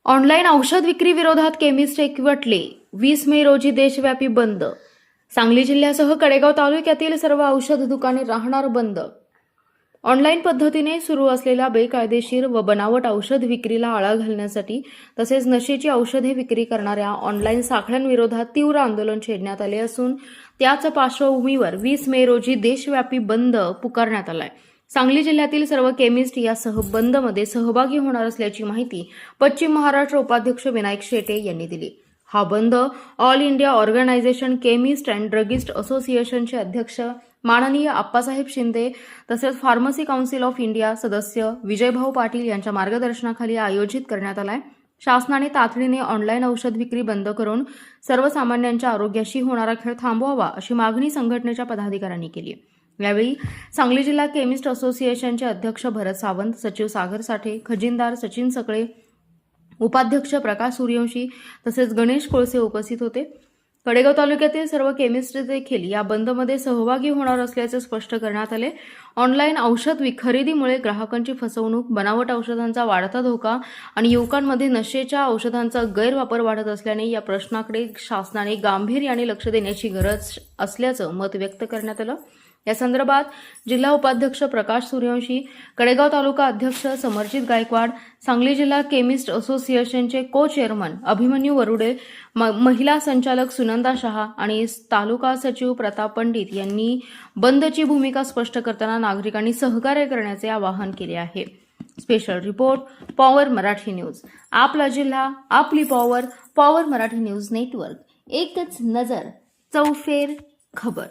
Online औषध विक्री विरोधात केमिस्ट एकवटले. 20 मे रोजी देशव्यापी बंद. सांगली जिल्ह्यासह कडेगाव तालुक्यातील सर्व औषध दुकाने राहणार बंद. ऑनलाईन पद्धतीने सुरू असलेल्या बेकायदेशीर व बनावट औषध विक्रीला आळा घालण्यासाठी तसेच नशेची औषधे विक्री करणाऱ्या ऑनलाईन साखळ्यांविरोधात तीव्र आंदोलन छेडण्यात आले असून त्याच पार्श्वभूमीवर 20 मे रोजी देशव्यापी बंद पुकारण्यात आलाय. सांगली जिल्ह्यातील सर्व केमिस्ट यासह बंदमध्ये सहभागी होणार असल्याची माहिती पश्चिम महाराष्ट्र उपाध्यक्ष विनायक शेटे यांनी दिली. हा बंद all India organisation chemist and druggist असोसिएशनचे अध्यक्ष माननीय आप्पासाहेब शिंदे तसेच फार्मसी काउन्सिल ऑफ इंडिया सदस्य विजयभाऊ पाटील यांच्या मार्गदर्शनाखाली आयोजित करण्यात आलाय. शासनाने तातडीने ऑनलाईन औषध विक्री बंद करून सर्वसामान्यांच्या आरोग्याशी होणारा खेळ थांबवावा अशी मागणी संघटनेच्या पदाधिकाऱ्यांनी केली. यावेळी सांगली जिल्हा केमिस्ट असोसिएशनचे अध्यक्ष भरत सावंत, सचिव सागर साठे, खजिनदार सचिन सकळे, उपाध्यक्ष प्रकाश सूर्यवंशी तसेच गणेश कोळसे उपस्थित होते. कडेगाव तालुक्यातील सर्व केमिस्ट देखील या बंदमध्ये सहभागी होणार असल्याचे स्पष्ट करण्यात आले. ऑनलाईन औषध खरेदीमुळे ग्राहकांची फसवणूक, बनावट औषधांचा वाढता धोका आणि युवकांमध्ये नशेच्या औषधांचा गैरवापर वाढत असल्याने या प्रश्नाकडे शासनाने गांभीर्याने लक्ष देण्याची गरज असल्याचं मत व्यक्त करण्यात आलं. या संदर्भात जिल्हा उपाध्यक्ष प्रकाश सूर्यवंशी, कडेगाव तालुका अध्यक्ष समरजित गायकवाड, सांगली जिल्हा केमिस्ट असोसिएशनचे को चेअरमन अभिमन्यू वरुडे, महिला संचालक सुनंदा शहा आणि तालुका सचिव प्रताप पंडित यांनी बंदची भूमिका स्पष्ट करताना नागरिकांनी सहकार्य करण्याचे आवाहन केले आहे. Special report, power Marathi news. आपला जिल्हा, आपली power. Power Marathi news network. एकच नजर, चौफेर खबर.